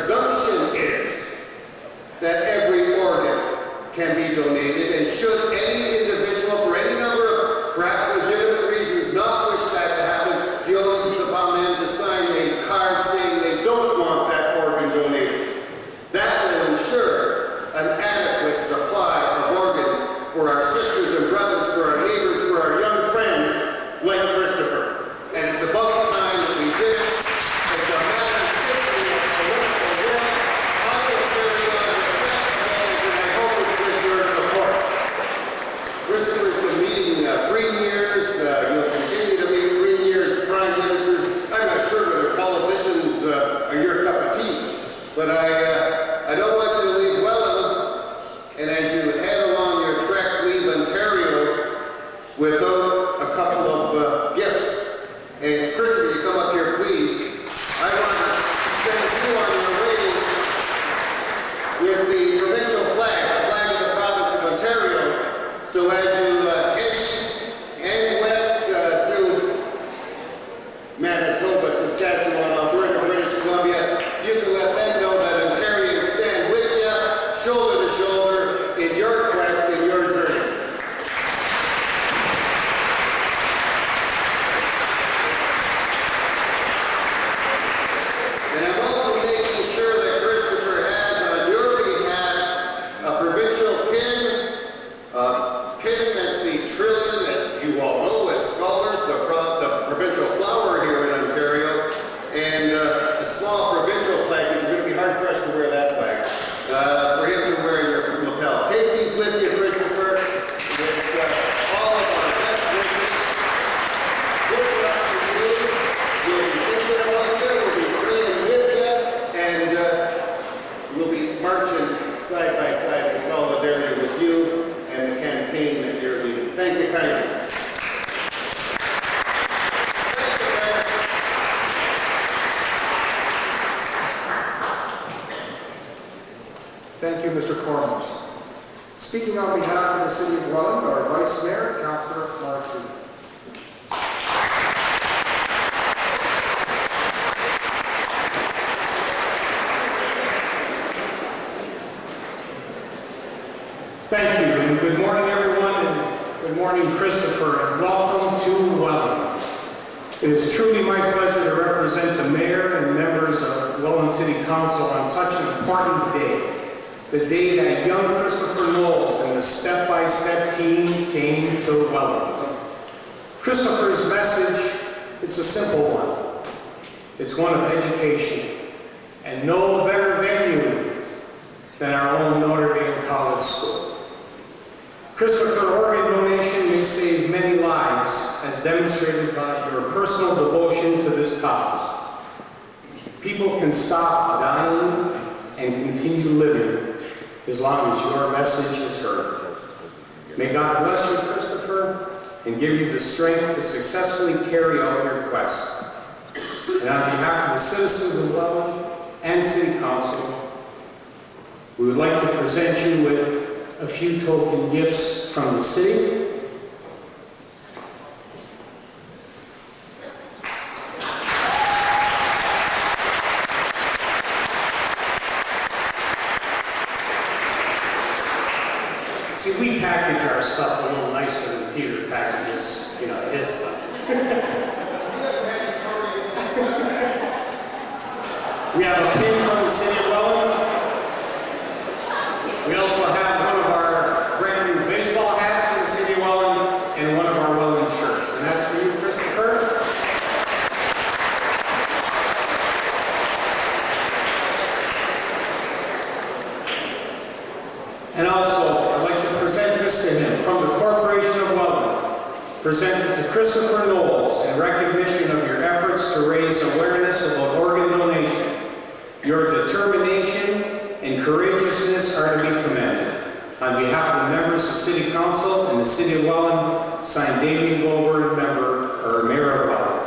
presumption is that every organ can be donated, and should any individual, for any number of perhaps legitimate reasons, not wish that to happen, the onus is upon them to sign a card saying they don't want that organ donated. That will ensure an adequate supply of organs for our sisters and brothers, for our neighbors, for our young friends like Kristopher. And it's about time that we did it. It's a matter simply of political will. I will carry on with that message, and I hope it's with your support. Kristopher's been meeting premiers. You'll continue to meet premiers, prime ministers. I'm not sure whether politicians are your cup of tea, but I don't want you to leave Welland, and as you head along your trek, leave Ontario without a couple of gifts. And Kristopher, you come up here, please. I want to send you on your way with the provincial flag, the flag of the province of Ontario. So as you head east and west through Manitoba, Saskatchewan, Alberta, British Columbia, you can let them know that Ontarians stand with you, shoulder to shoulder, in your quest, in your journey. And I'm also making sure that Kristopher has on your behalf a provincial pin, that's the trillion, as you all know, as scholars, the provincial flower here in Ontario, and a small provincial flag, because you're going to be hard-pressed to wear that flag, for him to wear your lapel. Take these with you, Kristopher, with all of our best wishes. Good luck to you. We'll be thinking about you, we'll be praying with you, and we'll be marching side by side in solidarity with you and the campaign that you're leading. Thank you kindly. Thank you, Mr. Corners. Speaking on behalf of the City of Welland, our Vice Mayor, Councillor Marcello. Thank you, and good morning, everyone, and good morning, Kristopher, and welcome to Welland. It is truly my pleasure to represent the Mayor and members of Welland City Council on such an important day. The day that young Kristopher Knowles and the step-by-step team came to Welland. Kristopher's message, it's a simple one. It's one of education, and no better venue than our own Notre Dame College School. Kristopher, organ donation may save many lives, as demonstrated by your personal devotion to this cause. People can stop dying and continue living as long as your message is heard. May God bless you, Kristopher, and give you the strength to successfully carry out your quest. And on behalf of the citizens of Welland and City Council, we would like to present you with a few token gifts from the city. See, we package our stuff a little nicer than Peter packages, his stuff. We have a pin from the City of Welland. We also have one of our brand new baseball hats from the City of Welland and one of our Welland shirts. And that's for you, Kristopher. And also, I'd like to present this to him from the Corporation of Welland, presented to Kristopher Knowles in recognition of your efforts to raise awareness about organ donation. Your determination and courageousness are to be commended. On behalf of the members of City Council and the City of Welland, signed Damien Goldberg, Mayor of Welland.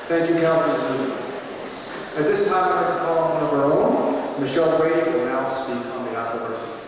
Thank you, Councillor Zulu. At this time, I'd like to call on one of our own. Michelle Brady will now speak on behalf of our students.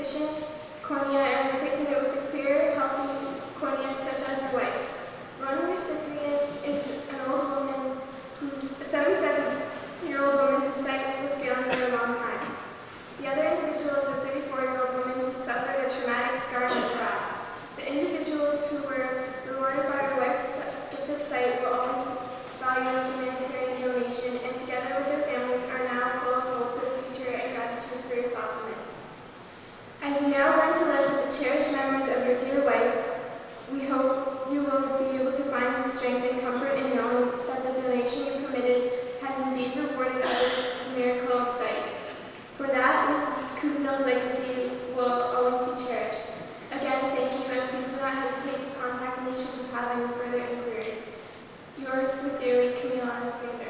transition cornea and replacing it with a clear, healthy cornea such as your wife's. One recipient is an old woman who's a 77-year-old woman whose sight was failing for a long time. The other individual is a 34-year-old woman who suffered a traumatic scar in her eye. The individuals who were rewarded by our wife's gift of sight will always value humanitarian donation, and together with their families are now full of hope for the future and gratitude for your thoughtfulness. As you now learn to live with the cherished memories of your dear wife, we hope you will be able to find the strength and comfort in knowing that the donation you committed has indeed rewarded others the miracle of sight. For that, Mrs. Knowles' legacy will always be cherished. Again, thank you, and please do not hesitate to contact me should you have any further inquiries. Yours sincerely, Camille Alexander.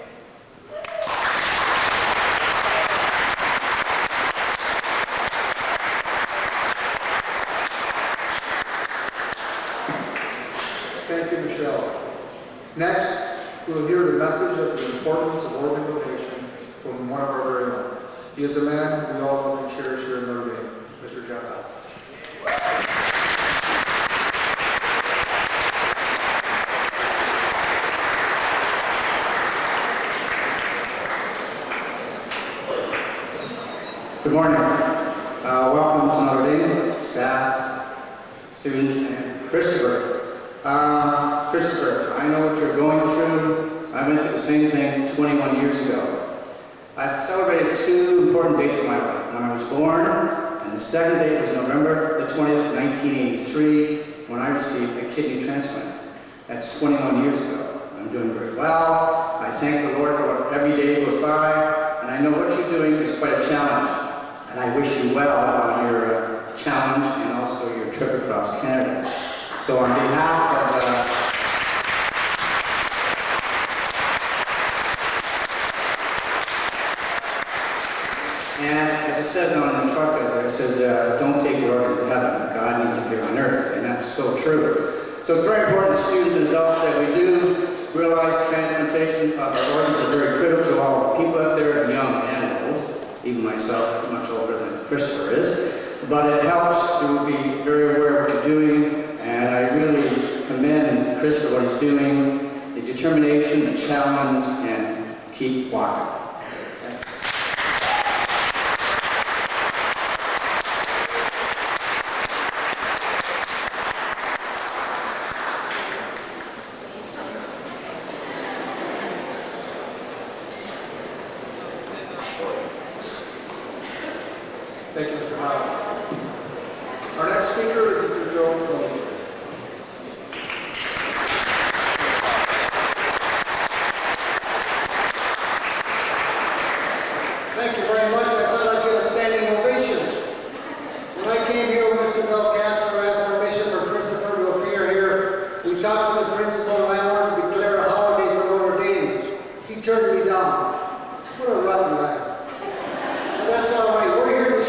Thank you, Michelle. Next, we will hear the message of the importance of organ donation from one of our very own. He is a man we all love and cherish here in Notre Dame, Mr. Jeff Allen. Good morning. Welcome to Notre Dame, staff, students, and Kristopher. Kristopher, I know what you're going through. I went through the same thing 21 years ago. I've celebrated two important dates in my life. When I was born, and the second date was November the 20th, 1983, when I received a kidney transplant. That's 21 years ago. I'm doing very well. I thank the Lord for what every day goes by, and I know what you're doing is quite a challenge. And I wish you well on your challenge and also your trip across Canada. So on behalf of and as it says on the truck out there, it says, don't take your organs to heaven. God needs them here on earth, and that's so true. So it's very important to students and adults that we do realize transplantation of our organs is very critical to all people out there, young and old. Even myself, much older than Kristopher is. But it helps to be very aware of what you're doing, and I really commend Kristopher what he's doing, the determination, the challenge, and keep walking. Thank you, Mr. Howe. Our next speaker is Mr. Joe Welland.